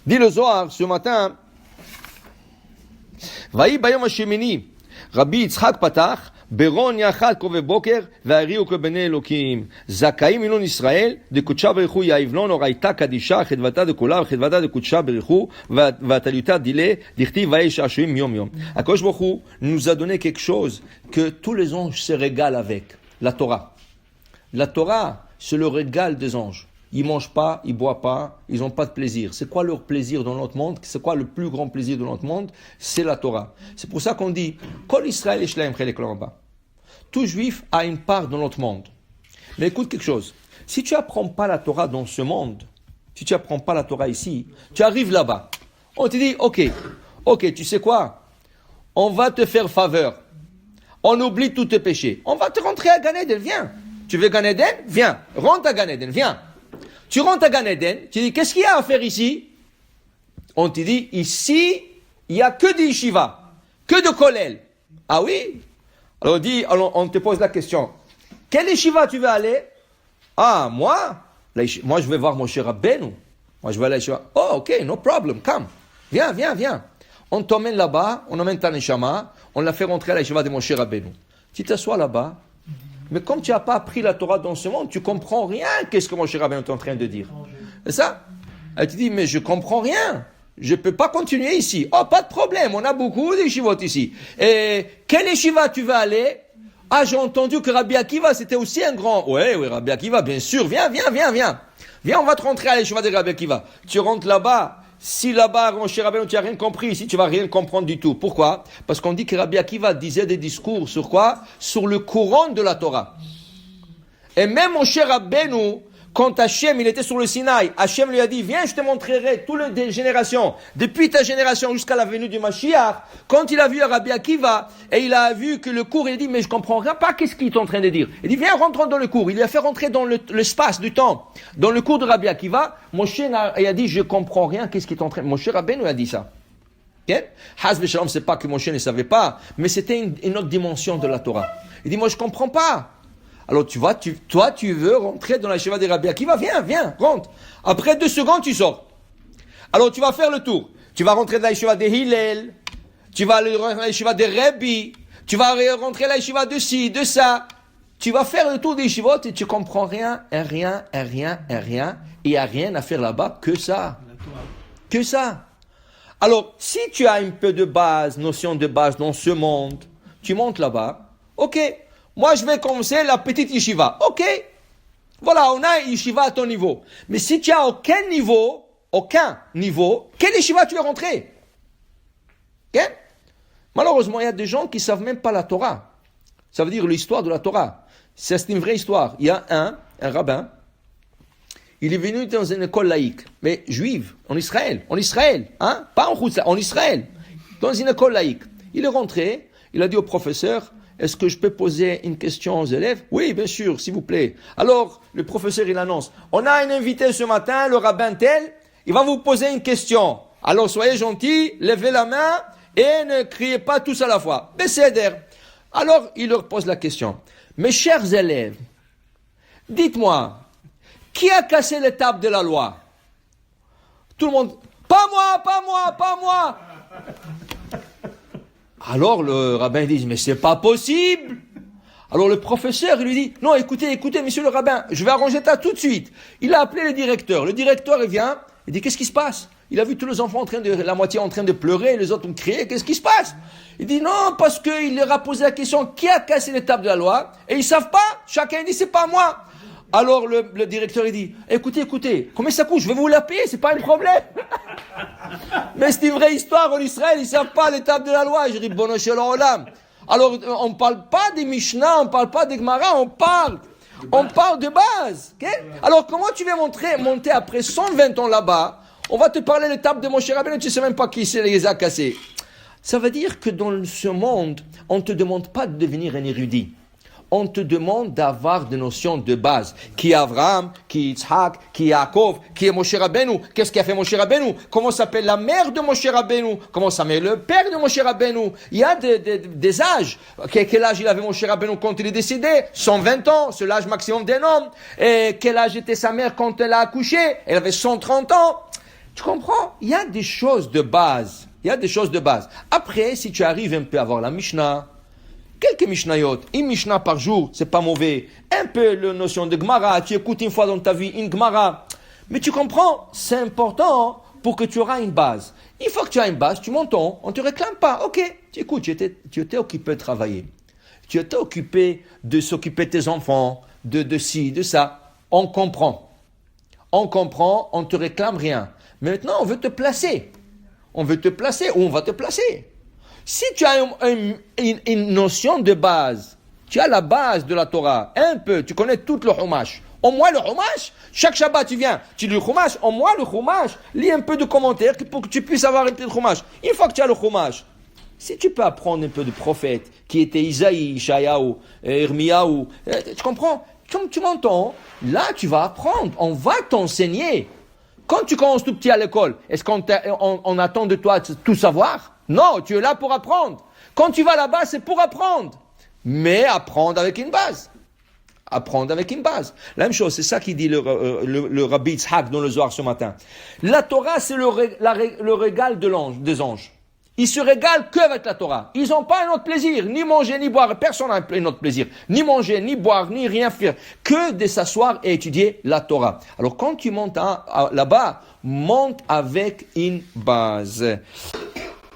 Dit le Zohar ce matin, Vaï bayom hashemini, Rabbi Yitzhak patach, Beron yachad kove boker, ve'ariu kebene Elokim. Zakaim ilon Israël, de kutsha berichu yaivlon, oraita kadisha, chedvata de kolav, chedvata de kutsha berichu, vataluta dile, dichti vaïsh hashuim yom yom. Akadosh Baruch Hu nous a donné quelque chose que tous les anges se régalent avec, la Torah. La Torah, c'est le régal des anges. Ils mangent pas, ils boivent pas, ils n'ont pas de plaisir. C'est quoi leur plaisir dans notre monde? C'est quoi le plus grand plaisir de notre monde? C'est la Torah. C'est pour ça qu'on dit, Kol Israël et Shleim Chelek L'Orba. Tout juif a une part dans notre monde. Mais écoute quelque chose. Si tu apprends pas la Torah dans ce monde, si tu apprends pas la Torah ici, tu arrives là-bas. On te dit, ok, tu sais quoi? On va te faire faveur. On oublie tous tes péchés. On va te rentrer à Gan Eden, viens. Tu veux Gan Eden? Viens. Rentre à Gan Eden, viens. Tu rentres à Gan Eden, tu dis, qu'est-ce qu'il y a à faire ici? On te dit, ici, il n'y a que des yeshiva, que de kollel. Ah oui? Alors on te pose la question, quel yeshiva tu veux aller? Ah, moi je vais voir Moshe Rabbeinu. Moi je vais aller à yeshiva. Oh, ok, no problem, come. Viens. On t'emmène là-bas, on emmène ta neshama, on la fait rentrer à la yeshiva de Moshe Rabbeinu. Tu t'assois là-bas. Mais comme tu n'as pas appris la Torah dans ce monde, tu ne comprends rien. Qu'est-ce que Moshe Rabbeinu est en train de dire? C'est ça? Elle te dit, mais je ne comprends rien. Je ne peux pas continuer ici. Oh, pas de problème, on a beaucoup d'yeshivot ici. Et quel yeshiva tu vas aller? Ah, j'ai entendu que Rabbi Akiva, c'était aussi un grand. Oui, Rabbi Akiva, bien sûr. Viens. Viens, on va te rentrer à l'yeshiva de Rabbi Akiva. Tu rentres là-bas. Si là-bas, Moshe Rabbeinu, tu n'as rien compris, ici, tu vas rien comprendre du tout. Pourquoi? Parce qu'on dit que Rabbi Akiva disait des discours sur quoi? Sur le courant de la Torah. Et même Moshe Rabbeinu, quand Hachem, il était sur le Sinaï, Hachem lui a dit, viens, je te montrerai toutes les générations, depuis ta génération jusqu'à la venue du Mashiach. Quand il a vu Rabbi Akiva, et il a vu que le cours, il a dit, mais je comprends rien, pas qu'est-ce qu'il est en train de dire. Il dit, viens, rentrons dans le cours. Il lui a fait rentrer dans l'espace du temps. Dans le cours de Rabbi Akiva, Moshe il a dit, je comprends rien, qu'est-ce qu'il est en train de... Moshe Rabbeinu a dit ça. Okay? Haz v'shalom, c'est pas que Moshe ne savait pas, mais c'était une autre dimension de la Torah. Il dit, moi, je comprends pas. Alors tu vois, toi tu veux rentrer dans la yeshiva de Rabbi Akiva, viens, rentre. Après 2 secondes, tu sors. Alors tu vas faire le tour. Tu vas rentrer dans la yeshiva de Hillel, tu vas aller dans la yeshiva de Rabbi, tu vas rentrer dans la yeshiva de ci, de ça. Tu vas faire le tour des yeshivot et tu comprends rien. Et il n'y a rien à faire là-bas que ça. Que ça. Alors, si tu as un peu de base, notion de base dans ce monde, tu montes là-bas, ok. Moi, je vais commencer la petite yeshiva. Ok. Voilà, on a une yeshiva à ton niveau. Mais si tu as aucun niveau, quelle yeshiva tu es rentré? Ok? Malheureusement, il y a des gens qui ne savent même pas la Torah. Ça veut dire l'histoire de la Torah. C'est une vraie histoire. Il y a un rabbin, il est venu dans une école laïque, mais juive, en Israël, hein? Pas en Khoutsa, en Israël, dans une école laïque. Il est rentré, il a dit au professeur, est-ce que je peux poser une question aux élèves? Oui, bien sûr, s'il vous plaît. Alors, le professeur, il annonce, on a un invité ce matin, le rabbin tel, il va vous poser une question. Alors, soyez gentils, levez la main et ne criez pas tous à la fois. Besséder. Alors, il leur pose la question. Mes chers élèves, dites-moi, qui a cassé les tables de la loi? Tout le monde, pas moi. Alors le rabbin dit, mais c'est pas possible. Alors le professeur, il lui dit, non, écoutez, monsieur le rabbin, je vais arranger ça tout de suite. Il a appelé le directeur. Le directeur, il vient, il dit, qu'est-ce qui se passe? Il a vu tous les enfants la moitié en train de pleurer, les autres ont crié, qu'est-ce qui se passe? Il dit, non, parce qu'il leur a posé la question, qui a cassé les tables de la loi? Et ils savent pas. Chacun dit, c'est pas moi. Alors le directeur, il dit, écoutez, combien ça coûte? Je vais vous la payer, c'est pas un problème. Mais c'est une vraie histoire en Israël, ils savent pas les tables de la loi. Je dis, bon, chez l'Olam. Alors, on parle pas des Mishnah, on parle pas des Gemara, on parle de base. Okay? Alors, comment tu vas monter après 120 ans là-bas? On va te parler des tables de Moshe Rabbeinu, tu sais même pas qui les a cassées. Ça veut dire que dans ce monde, on te demande pas de devenir un érudit. On te demande d'avoir des notions de base. Qui est Abraham, qui est Yitzhak, qui est Yaakov, qui est Moshe Rabbeinu. Qu'est-ce qu'a fait Moshe Rabbeinu? Comment s'appelle la mère de Moshe Rabbeinu? Comment s'appelle le père de Moshe Rabbeinu? Il y a des âges. Quel âge il avait Moshe Rabbeinu quand il est décédé? 120 ans, c'est l'âge maximum d'un homme. Et quel âge était sa mère quand elle a accouché? Elle avait 130 ans. Tu comprends? Il y a des choses de base. Après, si tu arrives un peu à voir la Mishnah, quelques Mishnayot, une Mishnah par jour, c'est pas mauvais. Un peu la notion de Gemara, tu écoutes une fois dans ta vie une Gemara. Mais tu comprends, c'est important pour que tu auras une base. Une fois que tu as une base, tu montes, on ne te réclame pas. Ok, tu écoutes, tu étais occupé de travailler. Tu étais occupé de s'occuper de tes enfants, de ci, de ça. On comprend, on ne te réclame rien. Mais maintenant, on veut te placer. Ou on va te placer. Si tu as une notion de base, tu as la base de la Torah, un peu, tu connais tout le Chumash. Au moins le Chumash, chaque Shabbat tu viens, tu lis le Chumash, au moins le Chumash, lis un peu de commentaires pour que tu puisses avoir un peu de Chumash. Une fois que tu as le Chumash, si tu peux apprendre un peu de prophètes, qui étaient Isaïe, Ishayahu, Irmiyahu, tu comprends? Comme tu m'entends, là tu vas apprendre, on va t'enseigner. Quand tu commences tout petit à l'école, est-ce qu'on attend de toi de tout savoir? Non, tu es là pour apprendre. Quand tu vas là-bas, c'est pour apprendre. Mais apprendre avec une base. La même chose, c'est ça qui dit le Rabbi Yitzhak dans le Zohar ce matin. La Torah, c'est le régal des anges. Ils se régalent qu'avec la Torah. Ils n'ont pas un autre plaisir, ni manger, ni boire. Personne n'a un autre plaisir. Ni manger, ni boire, ni rien faire. Que de s'asseoir et étudier la Torah. Alors quand tu montes là-bas, monte avec une base.